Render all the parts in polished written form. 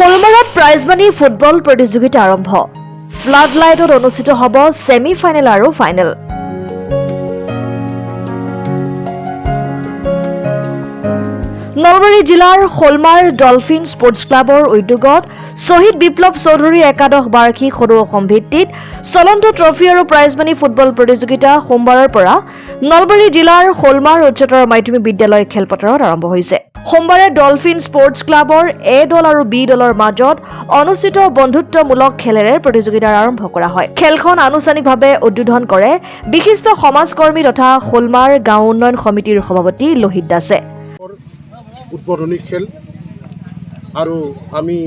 হলমাৰত prize money football প্ৰতিযোগিতা আৰম্ভ। Flood লাইটত অনুষ্ঠিত হ'ব ছেমি ফাইনেল আৰু ফাইনেল। নলবাৰী জিলাৰ হলমাৰ ডলফিন স্পৰ্টছ ক্লাবৰ উদ্যোগত শ্বহীদ বিপ্লৱ চৌধুৰী একাদশ বাৰ্ষিক সদৌ অসম ভিত্তিত চলন্ত ট্ৰফী আৰু প্ৰাইজমানি ফুটবল প্ৰতিযোগিতা সোমবাৰৰ পৰা নলবাৰী জিলাৰ হলমাৰ উচ্চতৰ মাধ্যমিক বিদ্যালয় খেলপথাৰত আৰম্ভ হৈছে। সোমবাৰে ডলফিন স্পৰ্টছ ক্লাবৰ এ দল আৰু বি দলৰ মাজত অনুষ্ঠিত বন্ধুত্বমূলক খেলেৰে প্ৰতিযোগিতা আৰম্ভ কৰা হয়। খেলখন আনুষ্ঠানিকভাৱে উদ্বোধন কৰে বিশিষ্ট সমাজকৰ্মী তথা হলমাৰ গাঁও উন্নয়ন সমিতিৰ সভাপতি লোহিত দাসে। উদ্বোধনী খেল আৰু আমি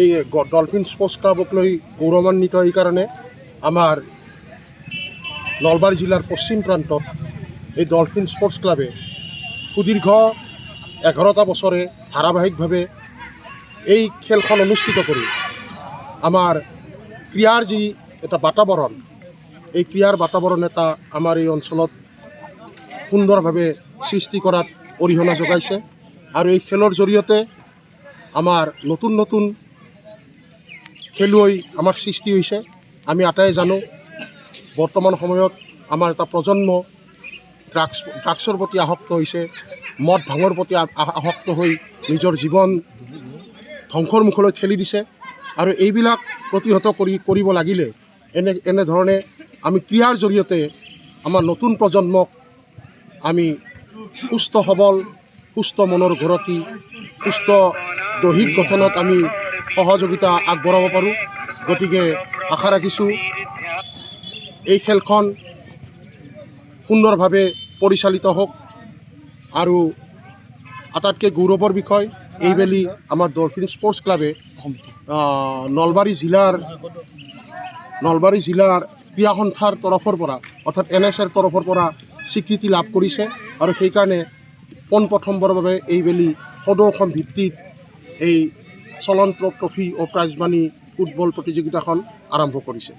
এই ডলফিন স্পৰ্টছ ক্লাবক লৈ গৌৰৱান্বিত এই কাৰণে আমাৰ নলবাৰী জিলাৰ পশ্চিম প্ৰান্তত এই ডলফিন স্পৰ্টছ ক্লাবে সুদীৰ্ঘ 11টা বছৰে ধাৰাবাহিকভাৱে এই খেলখন অনুষ্ঠিত কৰি আমাৰ ক্ৰীড়াৰ যি এটা বাতাবৰণ, এই ক্ৰীড়াৰ বাতাবৰণ এটা আমাৰ এই অঞ্চলত সুন্দৰভাৱে সৃষ্টি কৰাত অৰিহণা যোগাইছে। আৰু এই খেলৰ জৰিয়তে আমাৰ নতুন নতুন খেলুৱৈ আমাৰ সৃষ্টি হৈছে। আমি আটাই জানো বৰ্তমান সময়ত আমাৰ এটা প্ৰজন্ম ড্ৰাগছৰ প্ৰতি আসক্ত হৈছে, মদ ভাঙৰ প্ৰতি আসক্ত হৈ নিজৰ জীৱন ধ্বংসৰ মুখলৈ ঠেলি দিছে। আৰু এইবিলাক প্ৰতিহত কৰিব লাগিলে এনেধৰণে আমি ক্ৰীড়াৰ জৰিয়তে আমাৰ নতুন প্ৰজন্মক আমি সুস্থ সবল, সুস্থ মনৰ গঢ়তি, সুস্থ দৈহিক গঠনত আমি সহযোগিতা আগবঢ়াব পাৰোঁ। গতিকে আশা ৰাখিছোঁ এই খেলখন সুন্দৰভাৱে পৰিচালিত হওক। আৰু আটাইতকৈ গৌৰৱৰ বিষয় এইবেলি আমাৰ ডলফিন স্পৰ্টছ ক্লাবে নলবাৰী জিলাৰ ক্ৰীড়া সন্থাৰ তৰফৰ পৰা অৰ্থাৎ NSৰ তৰফৰ পৰা স্বীকৃতি লাভ কৰিছে। আৰু সেইকাৰণে পোনপ্ৰথমবাৰৰ বাবে এইবেলি সদৌ অসম ভিত্তিত এই চলন্ত ট্ৰফী ও প্ৰাইজমানি ফুটবল প্ৰতিযোগিতাখন আৰম্ভ কৰিছে।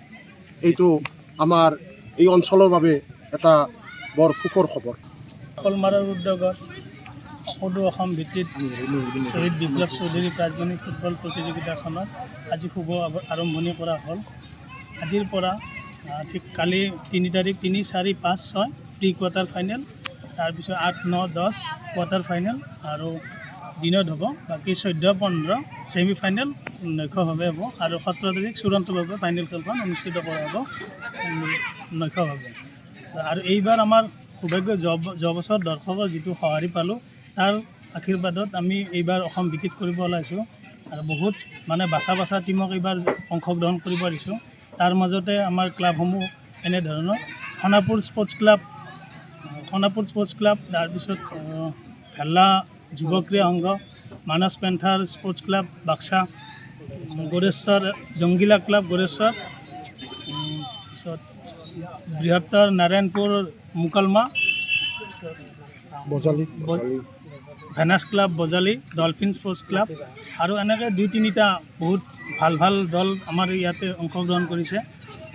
এইটো আমাৰ এই অঞ্চলৰ বাবে এটা বৰ সুখৰ খবৰ। হলমাৰৰ উদ্যোগত সদৌ অসম ভিত্তিত শ্বহীদ বিপ্লৱ চৌধুৰী প্ৰাইজমানি ফুটবল প্ৰতিযোগিতাখনত আজি শুভ আৰম্ভণি কৰা হ'ল। আজিৰ পৰা ঠিক কালি 3 তাৰিখ 3, 4, 5, 6 প্ৰি কোৱাৰ্টাৰ ফাইনেল, তাৰপিছত 8, 9, 10 কোৱাৰ্টাৰ ফাইনেল আৰু দিনত হ'ব। বাকী 14, 15 ছেমি ফাইনেল নৈশভাৱে হ'ব আৰু 17 তাৰিখ চূড়ান্তভাৱে ফাইনেল খেলখন অনুষ্ঠিত কৰা হ'ব নৈশভাৱে। আৰু এইবাৰ আমাৰ সৌভাগ্য যোৱা বছৰ দৰ্শকৰ যিটো সঁহাৰি পালোঁ তাৰ আশীৰ্বাদত আমি এইবাৰ অসম ভিত্তিত কৰিব ওলাইছোঁ আৰু বহুত বাছা টীমক এইবাৰ অংশগ্ৰহণ কৰিব দিছোঁ। তাৰ মাজতে আমাৰ ক্লাবসমূহ এনেধৰণৰ সোণাপুৰ স্পৰ্টছ ক্লাব, তাৰপিছত ভেল্লা যুৱ ক্ৰীড়া সংঘ, Manas panther sports club Baksa, Goreswar Jangila club Goreswar, তাৰপিছত বৃহত্তৰ Narayanpur Mukalmua, Venus club Bajali, dolphin sports club আৰু এনেকৈ 2-3টা বহুত ভাল দল আমাৰ ইয়াতে অংশগ্ৰহণ কৰিছে।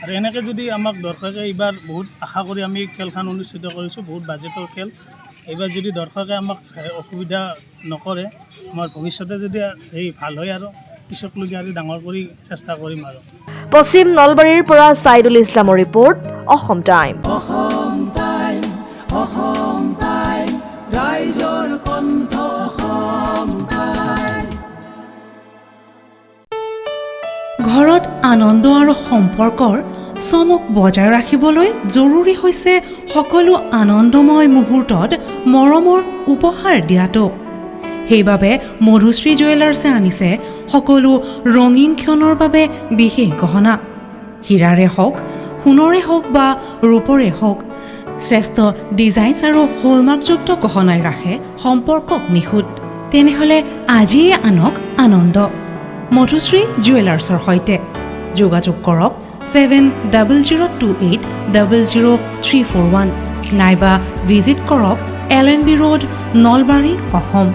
আৰু এনেকৈ যদি আমাক দৰ্শকে এইবাৰ বহুত আশা কৰি আমি খেলখন অনুষ্ঠিত কৰিছোঁ, বহুত বাজেটৰ খেল। এইবাৰ যদি দৰ্শকে আমাক অসুবিধা নকৰে, আমাৰ ভৱিষ্যতে যদি ভাল হয় আৰু পিছকলৈকে আৰু ডাঙৰ কৰি চেষ্টা কৰিম। আৰু পশ্চিম নলবাৰীৰ পৰা ছাইদুল ইছলামৰ ৰিপৰ্ট, অসম টাইম। ঘৰত আনন্দ আৰু সম্পৰ্কৰ চমক বজাই ৰাখিবলৈ জৰুৰী হৈছে সকলো আনন্দময় মুহূৰ্তত মৰমৰ উপহাৰ দিয়াটো। সেইবাবে মধুশ্ৰী জুৱেলাৰ্ছে আনিছে সকলো ৰঙীন ক্ষণৰ বাবে বিশেষ গহনা। হীৰাৰে হওক, সোণৰে হওক বা ৰূপৰে হওক, শ্ৰেষ্ঠ ডিজাইনছ আৰু হলমাৰ্কযুক্ত গহনাই ৰাখে সম্পৰ্কক নিখুঁত। তেনেহ'লে আজিয়ে আনক আনন্দ মধুশ্ৰী জুৱেলাৰ্ছৰ সৈতে। যোগাযোগ কৰক 7002800341 নাইবা ভিজিট কৰক LNB ৰোড, নলবাৰী, অসম।